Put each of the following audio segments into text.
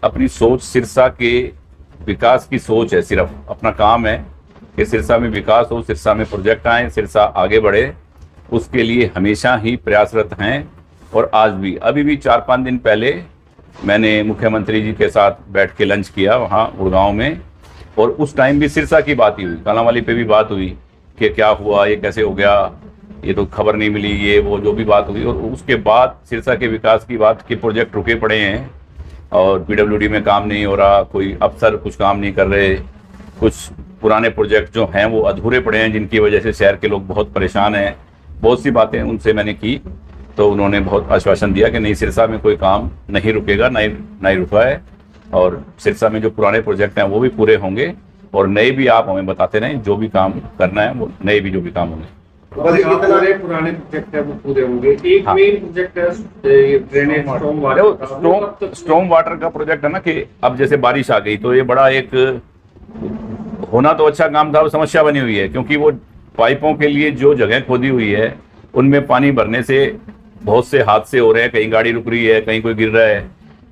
अपनी सोच सिरसा के विकास की सोच है, सिर्फ अपना काम है कि सिरसा में विकास हो, सिरसा में प्रोजेक्ट आए, सिरसा आगे बढ़े, उसके लिए हमेशा ही प्रयासरत हैं। और आज भी, अभी भी 4-5 दिन पहले मैंने मुख्यमंत्री जी के साथ बैठ के लंच किया वहाँ गुड़गांव में, और उस टाइम भी सिरसा की बात ही हुई, कालांवाली पे भी बात हुई कि क्या हुआ, ये कैसे हो गया, ये तो खबर नहीं मिली, ये वो जो भी बात हुई। और उसके बाद सिरसा के विकास की बात के प्रोजेक्ट रुके पड़े हैं और पीडब्ल्यूडी में काम नहीं हो रहा, कोई अफसर कुछ काम नहीं कर रहे, कुछ पुराने प्रोजेक्ट जो हैं वो अधूरे पड़े हैं, जिनकी वजह से शहर के लोग बहुत परेशान हैं। बहुत सी बातें उनसे मैंने की तो उन्होंने बहुत आश्वासन दिया कि नहीं, सिरसा में कोई काम नहीं रुकेगा, नहीं रुका है, और सिरसा में जो पुराने प्रोजेक्ट हैं वो भी पूरे होंगे, और नए भी आप हमें बताते रहें, जो भी काम करना है वो नए भी जो भी काम होंगे। पुराने प्रोजेक्ट है वो पूरे होंगे। एक मेन प्रोजेक्ट है ड्रेनेज स्टॉर्म वाटर का प्रोजेक्ट है ना, कि अब जैसे बारिश आ गई तो ये बड़ा एक होना तो अच्छा काम था, वो समस्या बनी हुई है, क्योंकि वो पाइपों के लिए जो जगह खोदी हुई है उनमें पानी भरने से बहुत से हादसे हो रहे हैं, कहीं गाड़ी रुक रही है, कहीं कोई गिर रहा है।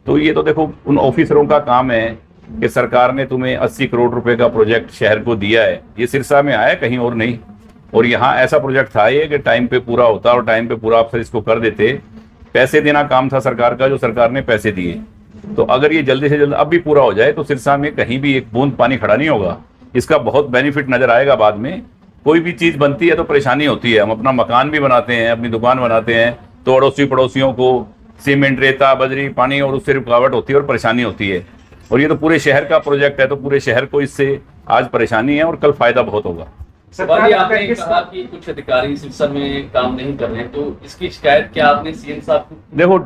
तो ये तो देखो उन ऑफिसरों का काम है कि सरकार ने तुम्हें 80 करोड़ रुपए का प्रोजेक्ट शहर को दिया है, ये सिरसा में आया, कहीं और नहीं। और यहाँ ऐसा प्रोजेक्ट था ये कि टाइम पे पूरा होता और टाइम पे पूरा अफसर इसको कर देते। पैसे देना काम था सरकार का, जो सरकार ने पैसे दिए। तो अगर ये जल्दी से जल्द अब भी पूरा हो जाए तो सिरसा में कहीं भी एक बूंद पानी खड़ा नहीं होगा। इसका बहुत बेनिफिट नजर आएगा बाद में। कोई भी चीज बनती है तो परेशानी होती है, हम अपना मकान भी बनाते हैं, अपनी दुकान बनाते हैं, तो अड़ोसी पड़ोसियों को सीमेंट, रेता, बजरी, पानी, और उससे रुकावट होती है और परेशानी होती है। और ये तो पूरे शहर का प्रोजेक्ट है, तो पूरे शहर को इससे आज परेशानी है और कल फायदा बहुत होगा। आपने कहा कि कुछ अधिकारी सिरसा में काम नहीं कर रहे, तो इसकी शिकायत क्या आपने सीएम साहब को?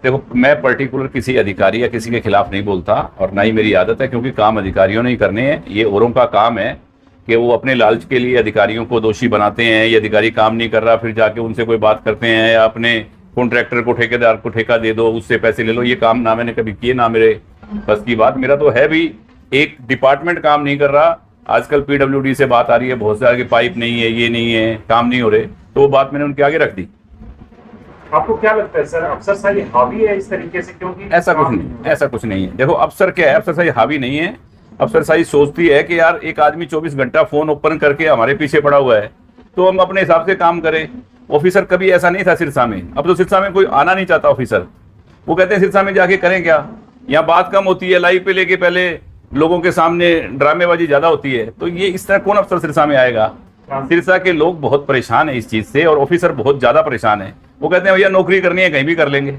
देखो मैं पर्टिकुलर किसी अधिकारी या किसी के खिलाफ नहीं बोलता, और ना ही मेरी आदत है, क्योंकि काम अधिकारियों ने ही करने हैं। ये औरों का काम है कि वो अपने लालच के लिए अधिकारियों को दोषी बनाते हैं। ये अधिकारी काम नहीं कर रहा, फिर जाके उनसे कोई बात करते हैं, या अपने कॉन्ट्रैक्टर को, ठेकेदार को ठेका दे दो, उससे पैसे ले लो। ये काम ना मैंने कभी किए, ना मेरे बस की बात। मेरा तो है भी, एक डिपार्टमेंट काम नहीं कर रहा। आजकल पीडब्ल्यूडी से बात आ रही है बहुत सारी कि पाइप नहीं है, ये नहीं है, काम नहीं हो रहे, तो वो बात मैंने उनके आगे रख दी। आपको क्या लगता है सर, अफसर शाही हावी है इस तरीके से? क्योंकि ऐसा कुछ नहीं है। देखो अफसर क्या है, अफसर शाही हावी नहीं है। अफसर शाही सोचती है कि यार एक आदमी 24 घंटा फोन ओपन करके हमारे पीछे पड़ा हुआ है, तो हम अपने हिसाब से काम करें। ऑफिसर कभी ऐसा नहीं था सिरसा में। अब तो सिरसा में कोई आना नहीं चाहता ऑफिसर, वो कहते हैं सिरसा में जाके करें क्या, यहाँ बात कम होती है, लाइव पे लेके पहले लोगों के सामने ड्रामेबाजी ज्यादा होती है। तो ये इस तरह कौन अफसर सिरसा में आएगा? सिरसा के लोग बहुत परेशान है इस चीज से, और ऑफिसर बहुत ज्यादा परेशान है। वो कहते हैं भैया नौकरी करनी है कहीं भी कर लेंगे,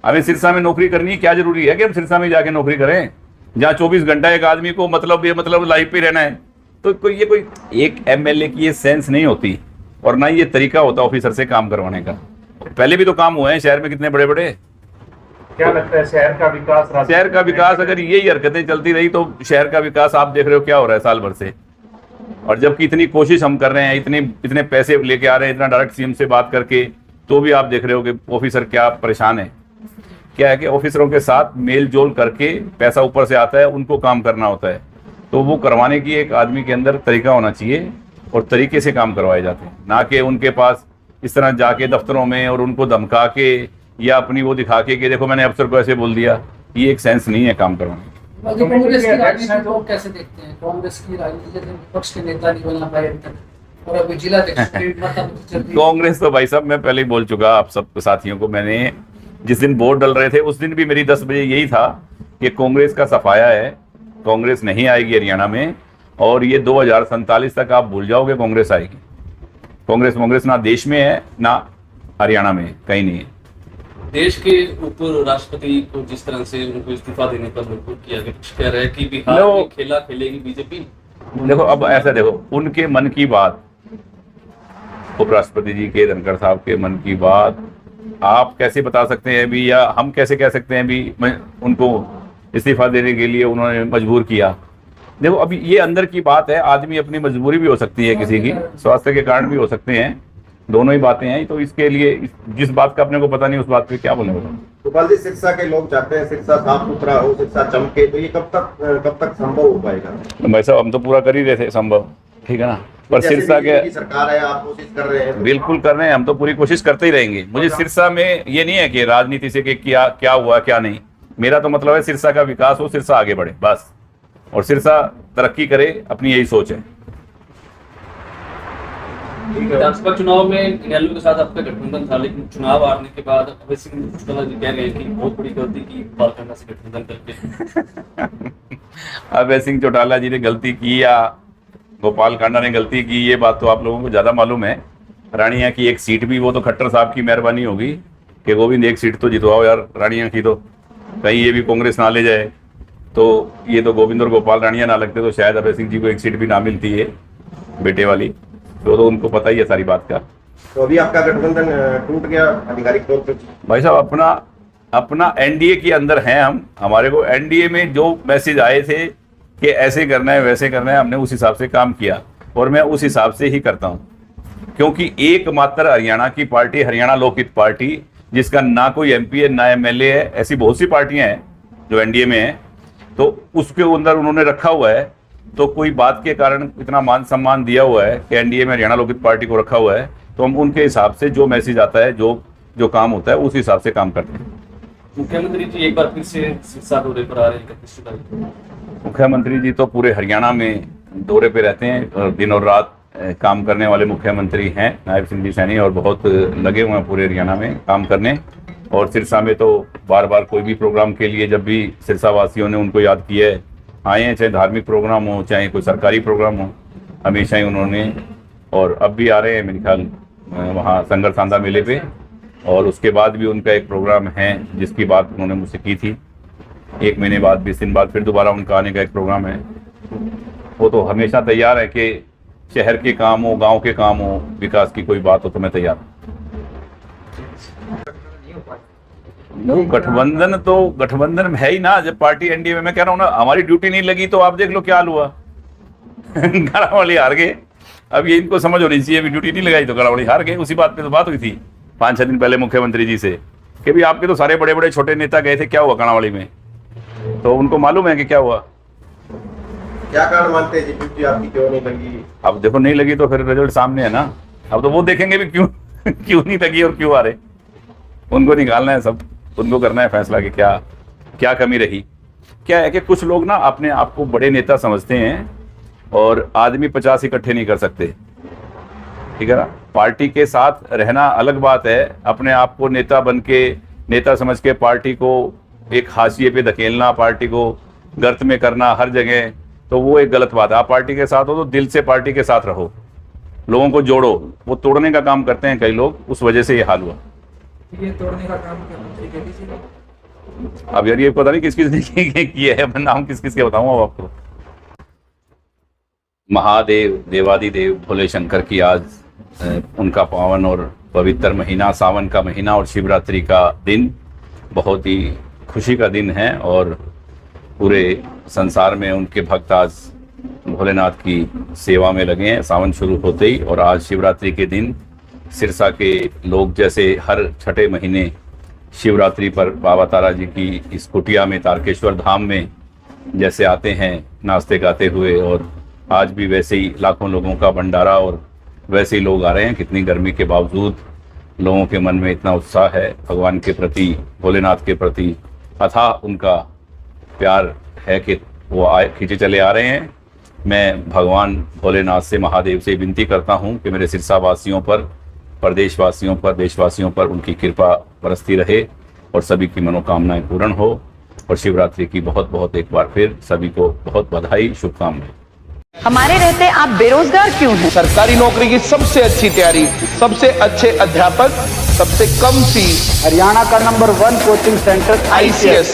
हमें सिरसा में नौकरी करनी है, क्या जरूरी है कि हम सिरसा में जाके नौकरी करें, जहाँ 24 घंटा एक आदमी को मतलब लाइफ पे रहना है। तो कोई एक एमएलए की ये सेंस नहीं होती, और ना ये तरीका होता ऑफिसर से काम करवाने का। पहले भी तो काम हुए हैं शहर में कितने बड़े बड़े। क्या लगता है शहर का विकास अगर यही हरकतें चलती रही तो शहर का विकास आप देख रहे हो क्या हो रहा है साल भर से। और जबकि इतनी कोशिश हम कर रहे हैं, इतने पैसे लेके आ रहे हैं, इतना डायरेक्ट सीएम से बात करके, तो भी आप देख रहे हो कि ऑफिसर क्या परेशान है। क्या है कि ऑफिसरों के साथ मेल जोल करके पैसा ऊपर से आता है, उनको काम करना होता है, तो वो करवाने की एक आदमी के अंदर तरीका होना चाहिए, और तरीके से काम करवाए जाते हैं, ना कि उनके पास इस तरह जाके दफ्तरों में और उनको धमका के या अपनी वो दिखा के कि देखो मैंने अफसर को ऐसे बोल दिया। ये एक सेंस नहीं है काम करवाने की। कांग्रेस की राजनीति को कैसे देखते हैं? कांग्रेस की राजनीति में विपक्ष के नेता नहीं बनना पाए अब तक, और अभी जिला कांग्रेस तो भाई साहब मैं पहले ही बोल चुका आप सब साथियों को। मैंने जिस दिन वोट डल रहे थे उस दिन भी मेरी 10 बजे यही था कि कांग्रेस का सफाया है, कांग्रेस नहीं आएगी हरियाणा में, और ये 2047 तक आप भूल जाओगे कांग्रेस आएगी। कांग्रेस ना देश में है ना हरियाणा में, कहीं नहीं है। देश के ऊपर राष्ट्रपति को जिस तरह से उनको इस्तीफा देने पर मजबूर किया गया, कुछ कह रहे हैं कि बिहार में खेला खेलेगी बीजेपी। देखो अब ऐसा देखो, उनके मन की बात, उपराष्ट्रपति जी के, धनखड़ साहब के मन की बात आप कैसे बता सकते हैं भी, या हम कैसे कह सकते हैं भी उनको इस्तीफा देने के लिए उन्होंने मजबूर किया। देखो अभी ये अंदर की बात है, आदमी अपनी मजबूरी भी हो सकती है, किसी की स्वास्थ्य के कारण भी हो सकते हैं, दोनों ही बातें हैं। तो इसके लिए जिस बात का अपने को पता नहीं उस बात पे क्या बोले। गोपाल जी, सिरसा के लोग चाहते हैं सिरसा साफ सुथरा हो, सिरसा चमके, तो ये कब तक संभव हो पाएगा? भाई साहब हम तो पूरा कर ही रहे थे संभव, ठीक है ना, पर सिरसा के सरकार है, आप कोशिश कर रहे हैं। बिल्कुल कर रहे हैं, हम तो पूरी कोशिश करते ही रहेंगे। मुझे सिरसा में ये नहीं है कि राजनीति से क्या हुआ क्या नहीं, मेरा तो मतलब है सिरसा का विकास हो, सिरसा आगे बढ़े बस, और सिरसा तरक्की करे, अपनी यही सोच है। विधानसभा चुनाव में इनेलो के साथ आपका गठबंधन था, लेकिन चुनाव हारने के बाद अभय सिंह चौटाला जी कह रहे हैं कि बहुत बड़ी गलती की गोपालकांडा से गठबंधन करके। अभय सिंह चौटाला जी ने गलती की या गोपालकांडा ने गलती की, ये बात तो आप लोगों को ज्यादा मालूम है। रानिया की एक सीट भी वो तो खट्टर साहब की मेहरबानी होगी कि गोविंद एक सीट तो जितवाओ यार रानिया की, तो कहीं ये भी कांग्रेस ना ले जाए, तो ये तो गोविंद और गोपाल रानिया ना लगते तो शायद अभय सिंह जी को एक सीट भी ना मिलती है बेटे वाली, तो उनको पता ही है सारी बात का। तो अभी आपका गठबंधन टूट गया आधिकारिक तौर पे? भाई साहब अपना एनडीए के अंदर हैं हम, हमारे को एनडीए में जो मैसेज आए थे कि ऐसे करना है वैसे करना है, हमने उस हिसाब से काम किया और मैं उस हिसाब से ही करता हूं, क्योंकि एकमात्र हरियाणा की पार्टी हरियाणा लोकहित पार्टी, जिसका ना कोई एमपी है ना एमएलए है, ऐसी बहुत सी पार्टियां हैं जो एनडीए में हैं, तो उसके अंदर उन्होंने रखा हुआ है, तो कोई बात के कारण इतना मान सम्मान दिया हुआ है कि एनडीए में हरियाणा लोकहित पार्टी को रखा हुआ है, तो हम उनके हिसाब से जो मैसेज आता है, जो काम होता है उस हिसाब से काम करते हैं। मुख्यमंत्री जी एक बार फिर से सिरसा दौरे पर आ रहे हैं 31 जुलाई को। मुख्यमंत्री जी तो पूरे हरियाणा में दौरे पे रहते हैं और दिन और रात काम करने वाले मुख्यमंत्री हैं नायब सिंह जी सैनी, और बहुत लगे हुए हैं पूरे हरियाणा में काम करने। और सिरसा में तो बार बार कोई भी प्रोग्राम के लिए जब भी सिरसा वासियों ने उनको याद किया है, आए हैं, चाहे धार्मिक प्रोग्राम हो चाहे कोई सरकारी प्रोग्राम हो, हमेशा ही उन्होंने, और अब भी आ रहे हैं मेरे ख्याल वहाँ संगर सांदा मेले पे, और उसके बाद भी उनका एक प्रोग्राम है जिसकी बात उन्होंने मुझसे की थी, 1 महीने बाद 20 दिन बाद फिर दोबारा उनका आने का एक प्रोग्राम है। वो तो हमेशा तैयार है कि शहर के काम हो, गांव के काम हो, विकास की कोई बात हो तो मैं तैयार हूँ। गठबंधन में है ही ना, जब पार्टी एनडीए में, मैं कह रहा हूँ ना, हमारी ड्यूटी नहीं लगी तो आप देख लो क्या हाल हुआ। गढ़वाली हार गए, अब ये इनको समझ होनी चाहिए, ड्यूटी नहीं लगाई तो गढ़वाली हार गए। उसी बात पे तो बात हुई थी 5-6 दिन पहले मुख्यमंत्री जी से कि भी आपके तो सारे बड़े बड़े छोटे नेता गए थे, क्या हुआ कर्णावाली में, तो उनको मालूम है कि क्या हुआ। क्या कारण मानते हैं जी ड्यूटी आपकी क्यों नहीं लगी? अब देखो नहीं लगी तो फिर रिजल्ट सामने है ना, अब तो वो देखेंगे भी क्यों क्यों नहीं लगी और क्यों आ रहे, उनको निकालना है सब, उनको करना है फैसला कि क्या कमी रही। क्या है कि कुछ लोग ना अपने आप को बड़े नेता समझते हैं और आदमी 50 इकट्ठे नहीं कर सकते, ठीक है ना। पार्टी के साथ रहना अलग बात है, अपने आप को नेता बन के, नेता समझ के पार्टी को एक हाशिए पे धकेलना, पार्टी को गर्त में करना हर जगह, तो वो एक गलत बात है। आप पार्टी के साथ हो तो दिल से पार्टी के साथ रहो, लोगों को जोड़ो। वो तोड़ने का काम करते हैं कई लोग, उस वजह से ये हाल हुआ। ये तोड़ने का काम क्या? अब यार ये पता नहीं किस किस ने किया है, मैं नाम किस किस के बताऊंगा आपको। महादेव देवादिदेव भोले शंकर की आज उनका पावन और पवित्र महीना, सावन का महीना और शिवरात्रि का दिन बहुत ही खुशी का दिन है, और पूरे संसार में उनके भक्त आज भोलेनाथ की सेवा में लगे हैं सावन शुरू होते ही। और आज शिवरात्रि के दिन सिरसा के लोग जैसे हर छठे महीने शिवरात्रि पर बाबा तारा जी की इस कुटिया में तारकेश्वर धाम में जैसे आते हैं नाचते गाते हुए, और आज भी वैसे ही लाखों लोगों का भंडारा और वैसे ही लोग आ रहे हैं। कितनी गर्मी के बावजूद लोगों के मन में इतना उत्साह है भगवान के प्रति, भोलेनाथ के प्रति अथाह उनका प्यार है कि वो खींचे चले आ रहे हैं। मैं भगवान भोलेनाथ से, महादेव से विनती करता हूं कि मेरे सिरसा वासियों पर, प्रदेशवासियों पर, देशवासियों पर उनकी कृपा बरसती रहे और सभी की मनोकामनाएं पूर्ण हो। और शिवरात्रि की बहुत बहुत एक बार फिर सभी को बहुत बधाई, शुभकामनाएं। हमारे रहते आप बेरोजगार क्यों हैं? सरकारी नौकरी की सबसे अच्छी तैयारी, सबसे अच्छे अध्यापक, सबसे कम फीस, हरियाणा का नंबर 1 कोचिंग सेंटर ICS